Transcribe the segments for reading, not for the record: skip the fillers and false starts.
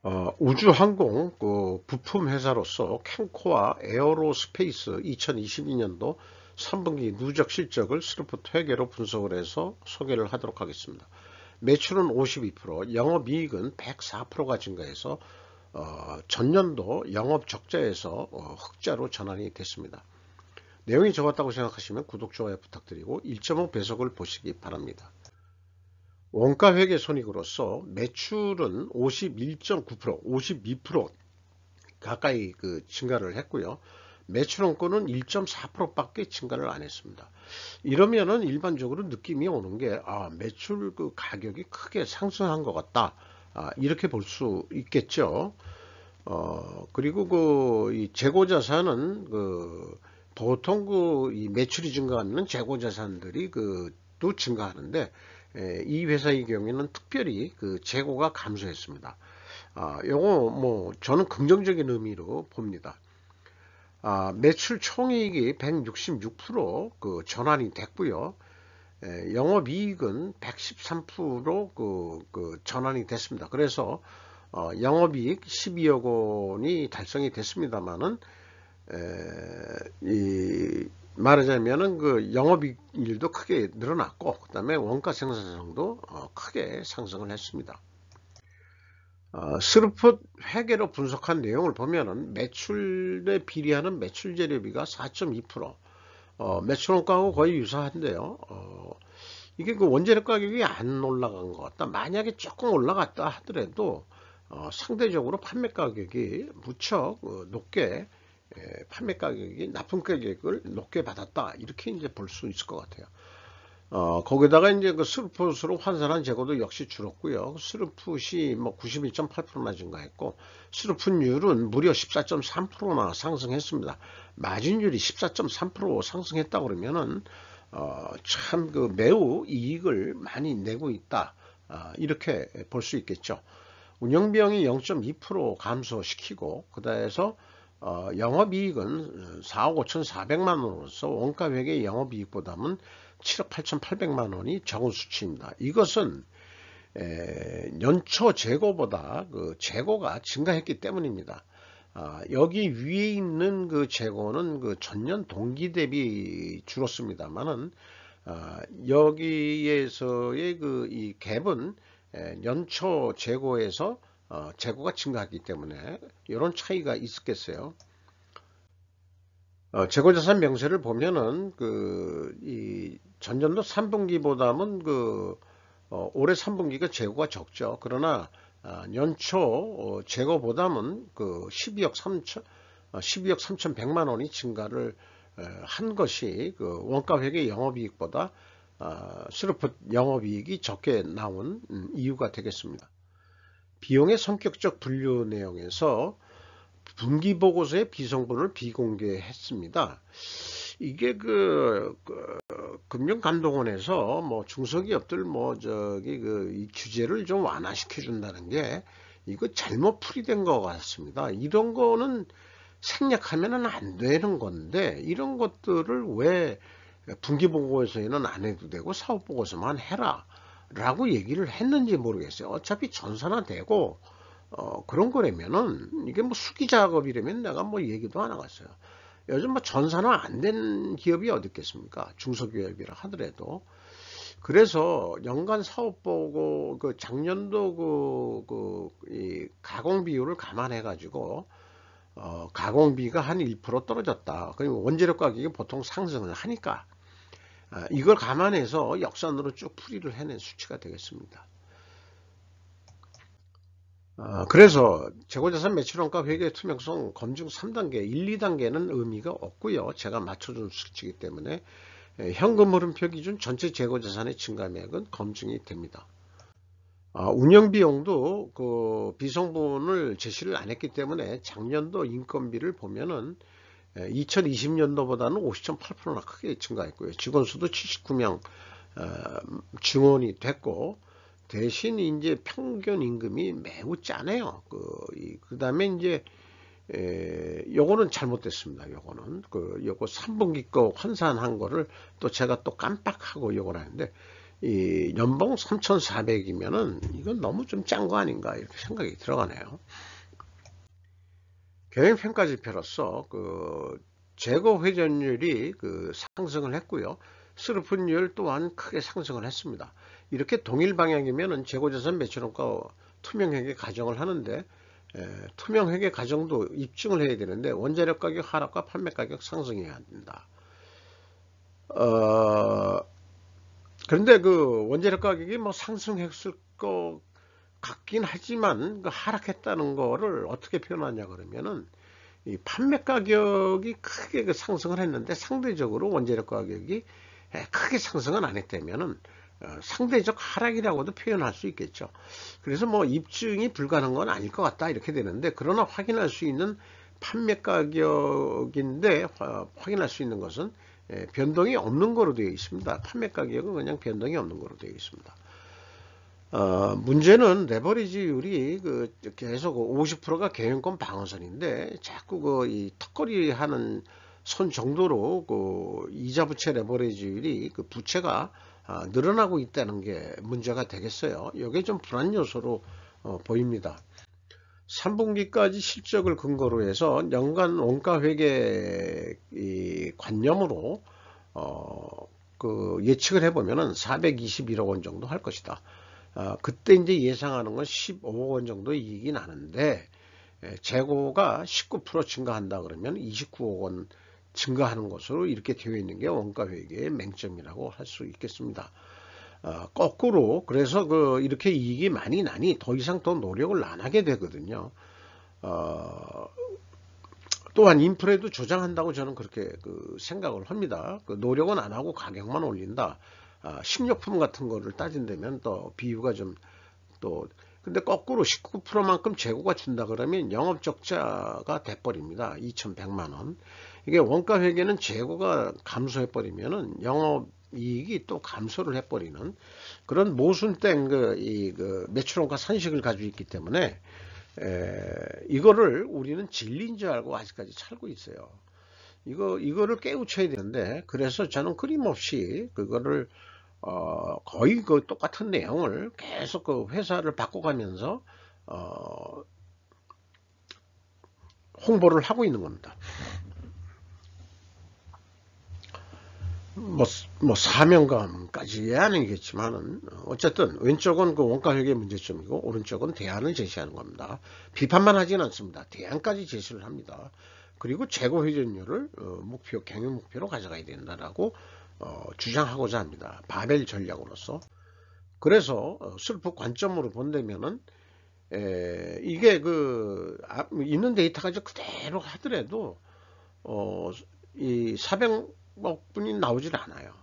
우주항공 그 부품 회사로서 캠코와 에어로스페이스 2022년도 3분기 누적 실적을 스루프트 회계로 분석을 해서 소개를 하도록 하겠습니다. 매출은 52%, 영업이익은 104%가 증가해서 전년도 영업 적자에서 흑자로 전환이 됐습니다. 내용이 좋았다고 생각하시면 구독, 좋아요 부탁드리고 1.5 배속을 보시기 바랍니다. 원가 회계 손익으로서 매출은 51.9%, 52% 가까이 증가를 했고요. 매출원가는 1.4%밖에 증가를 안 했습니다. 이러면은 일반적으로 느낌이 오는 게 매출 가격이 크게 상승한 것 같다. 이렇게 볼 수 있겠죠. 그리고 이 재고 자산은 보통 이 매출이 증가하면 재고 자산들이 또 증가하는데 이 회사의 경우에는 특별히 재고가 감소했습니다. 요거 뭐 저는 긍정적인 의미로 봅니다. 매출 총이익이 166% 전환이 됐고요. 영업이익은 113% 전환이 됐습니다. 그래서 영업이익 12억 원이 달성이 됐습니다만은 말하자면은 영업이익률도 크게 늘어났고, 그 다음에 원가 생산성도 크게 상승을 했습니다. 스루프트 회계로 분석한 내용을 보면은 매출에 비례하는 매출 재료비가 4.2%, 매출원가하고 거의 유사한데요. 이게 원재료 가격이 안 올라간 것 같다. 만약에 조금 올라갔다 하더라도 상대적으로 판매 가격이 무척 높게 판매 가격이 납품 가격을 높게 받았다. 이렇게 이제 볼 수 있을 것 같아요. 거기다가 이제 스루풋으로 환산한 재고도 역시 줄었고요. 스루풋이 뭐 91.8%나 증가했고, 스루풋율은 무려 14.3%나 상승했습니다. 마진율이 14.3% 상승했다 그러면은, 참 매우 이익을 많이 내고 있다. 이렇게 볼 수 있겠죠. 운영비용이 0.2% 감소시키고, 그다음에서 영업이익은 4억 5,400만 원으로서 원가회계 영업이익보다는 7억 8,800만 원이 적은 수치입니다. 이것은 연초 재고보다 재고가 증가했기 때문입니다. 여기 위에 있는 재고는 전년 동기 대비 줄었습니다만은 여기에서의 이 갭은 연초 재고에서 재고가 증가하기 때문에 이런 차이가 있었겠어요. 재고자산 명세를 보면은 이 전년도 3분기보다는 올해 3분기가 재고가 적죠. 그러나 연초 재고보다는 12억 3,100만 원이 증가를 한 것이 원가회계 영업이익보다 스루풋 영업이익이 적게 나온 이유가 되겠습니다. 비용의 성격적 분류 내용에서 분기보고서의 비성분을 비공개했습니다. 이게 금융감독원에서 뭐 중소기업들 이 규제를 좀 완화시켜 준다는 게 이거 잘못 풀이된 것 같습니다. 이런 거는 생략하면 안 되는 건데 이런 것들을 왜 분기보고서에는 안 해도 되고 사업보고서만 해라 라고 얘기를 했는지 모르겠어요. 어차피 전산화되고 그런 거라면은 이게 뭐 수기 작업이라면 내가 뭐 얘기도 안 하겠어요. 요즘 뭐 전산화 안 된 기업이 어디 있겠습니까? 중소기업이라 하더라도. 그래서 연간 사업 보고 작년도 이 가공 비율을 감안해 가지고 가공비가 한 1% 떨어졌다. 그리고 원재료 가격이 보통 상승을 하니까 이걸 감안해서 역산으로 쭉 풀이를 해낸 수치가 되겠습니다. 그래서 재고자산 매출원가 회계 투명성 검증 3단계, 1, 2단계는 의미가 없고요. 제가 맞춰준 수치이기 때문에 현금 흐름표 기준 전체 재고자산의 증가액은 검증이 됩니다. 운영비용도 비성분을 제시를 안 했기 때문에 작년도 인건비를 보면은 2020년도보다는 50.8%나 크게 증가했고요. 직원 수도 79명 증원이 됐고, 대신 이제 평균 임금이 매우 짜네요. 그 다음에 이제 요거는 잘못됐습니다. 요거 3분기 거 환산한 거를 또 제가 또 깜빡하고 요걸 하는데, 이 연봉 3,400이면은 이건 너무 좀 짠 거 아닌가 이렇게 생각이 들어가네요. 경영평가지표로서 그 재고 회전율이 그 상승을 했고요. 스루프율 또한 크게 상승을 했습니다. 이렇게 동일 방향이면은 재고자산 매출원가 투명회계 가정을 하는데 투명회계 가정도 입증을 해야 되는데 원자력 가격 하락과 판매 가격 상승해야 된다. 그런데 그 원자력 가격이 뭐 상승했을 것 같긴 하지만 그 하락했다는 거를 어떻게 표현하냐 그러면은 이 판매 가격이 크게 그 상승을 했는데 상대적으로 원자력 가격이 크게 상승은 안 했다면은 상대적 하락이라고도 표현할 수 있겠죠. 그래서 뭐 입증이 불가능한 건 아닐 것 같다 이렇게 되는데, 그러나 확인할 수 있는 판매 가격인데 확인할 수 있는 것은 변동이 없는 거로 되어 있습니다. 판매 가격은 그냥 변동이 없는 거로 되어 있습니다. 문제는 레버리지율이 그 계속 50%가 경영권 방어선인데 자꾸 그 이 턱걸이 하는 선 정도로 그 이자 부채 레버리지율이 그 부채가 늘어나고 있다는 게 문제가 되겠어요. 이게 좀 불안 요소로 보입니다. 3분기까지 실적을 근거로 해서 연간 원가 회계 관념으로 그 예측을 해보면은 421억 원 정도 할 것이다. 그때 이제 예상하는 건 15억 원 정도 이익이 나는데 재고가 19% 증가한다 그러면 29억 원 증가하는 것으로 이렇게 되어 있는 게 원가 회계의 맹점이라고 할 수 있겠습니다. 거꾸로 그래서 그 이렇게 이익이 많이 나니 더 이상 더 노력을 안 하게 되거든요. 또한 인플레도 조장한다고 저는 그렇게 그 생각을 합니다. 그 노력은 안 하고 가격만 올린다. 식료품 같은 거를 따진다면 또 비유가 좀 또 근데 거꾸로 19%만큼 재고가 준다 그러면 영업 적자가 돼버립니다. 2,100만 원. 이게 원가 회계는 재고가 감소해 버리면은 영업 이익이 또 감소를 해버리는 그런 모순된 그 매출원가 산식을 가지고 있기 때문에 이거를 우리는 진리인 줄 알고 아직까지 살고 있어요. 이거를 깨우쳐야 되는데, 그래서 저는 끊임없이 그거를 거의 그 똑같은 내용을 계속 그 회사를 바꿔가면서 홍보를 하고 있는 겁니다. 뭐 사명감까지 아니겠지만은 어쨌든 왼쪽은 그 원가회계 문제점이고 오른쪽은 대안을 제시하는 겁니다. 비판만 하지는 않습니다. 대안까지 제시를 합니다. 그리고 재고 회전율을 목표 경영 목표로 가져가야 된다라고 주장하고자 합니다. 바벨 전략으로서. 그래서 슬프 관점으로 본다면은 이게 그 있는 데이터가 그대로 하더라도 이 400억 분이 나오질 않아요.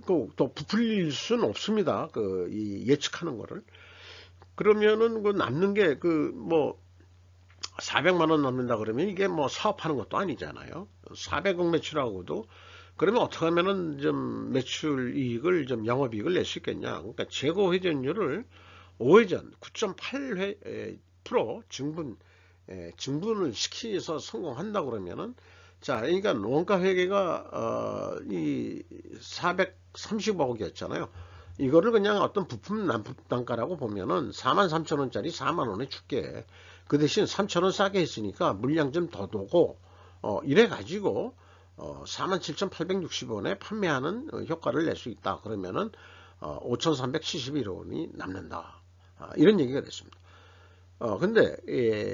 또 부풀릴 수는 없습니다. 이 예측하는 거를. 그러면은 그 남는 게 그 뭐 400만 원 남는다 그러면 이게 뭐 사업하는 것도 아니잖아요. 400억 매출하고도 그러면 어떻게 하면은 좀 매출 이익을 좀 영업이익을 낼 수 있겠냐. 그러니까 재고 회전율을 5회전 9.8% 증분을 시키서 성공한다 그러면은, 자, 그러니까 원가 회계가 이 430억이었잖아요. 이거를 그냥 어떤 부품 납품 단가라고 보면은 43,000원짜리 4만원에 줄게. 그 대신 3,000원 싸게 했으니까 물량 좀 더 두고 이래 가지고 47,860원에 판매하는 효과를 낼 수 있다. 그러면은 5,371원이 남는다. 이런 얘기가 됐습니다. 근데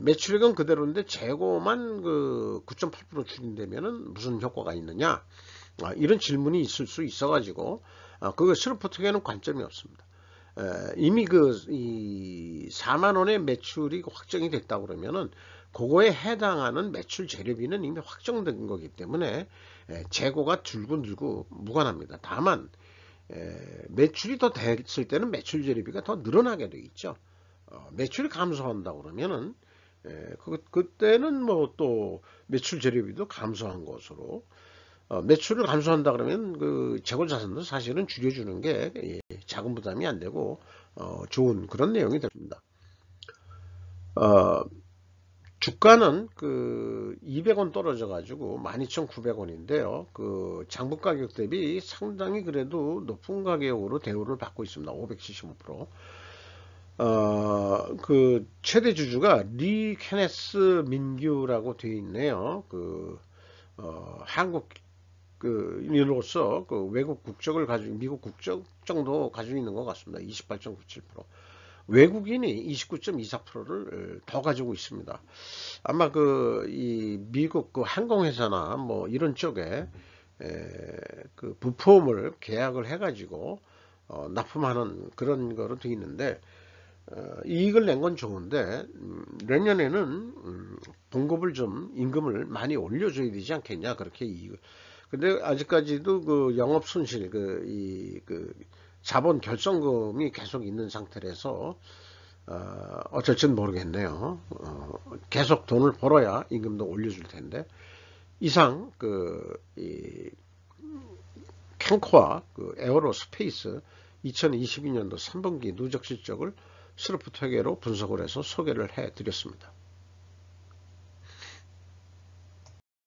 매출액은 그대로인데 재고만 그 9.8% 줄인다면은 무슨 효과가 있느냐? 이런 질문이 있을 수 있어가지고 그거 슬로포트에는 관점이 없습니다. 이미 이 4만 원의 매출이 확정이 됐다 그러면은 그거에 해당하는 매출 재료비는 이미 확정된 거기 때문에 재고가 줄고 무관합니다. 다만 매출이 더 됐을 때는 매출 재료비가 더 늘어나게 돼 있죠. 매출이 감소한다 그러면은 그때는 뭐 또 매출 재료비도 감소한 것으로 매출을 감소한다 그러면 그 재고 자산도 사실은 줄여주는 게 자금 부담이 안 되고 좋은 그런 내용이 됩니다. 주가는 그 200원 떨어져 가지고 12,900원인데요. 그 장부 가격 대비 상당히 그래도 높은 가격으로 대우를 받고 있습니다. 575%. 그 최대 주주가 리 케네스 민규라고 되어 있네요. 한국 그 인으로서 그 외국 국적을 가지고 미국 국적 정도 가지고 있는 것 같습니다. 28.97%. 외국인이 29.24%를 더 가지고 있습니다. 아마 이 미국 그 항공회사나 뭐 이런 쪽에 그 부품을 계약을 해가지고 납품하는 그런 거로 되어 있는데, 이익을 낸 건 좋은데 내년에는 봉급을 좀 임금을 많이 올려줘야 되지 않겠냐, 그렇게 이익을. 근데 아직까지도 그 영업 손실 그 자본 결손금이 계속 있는 상태라서 어쩔지는 모르겠네요. 계속 돈을 벌어야 임금도 올려줄 텐데. 이상 이 캔코와 그 에어로스페이스 2022년도 3분기 누적 실적을 스로프트회계로 분석을 해서 소개를 해 드렸습니다.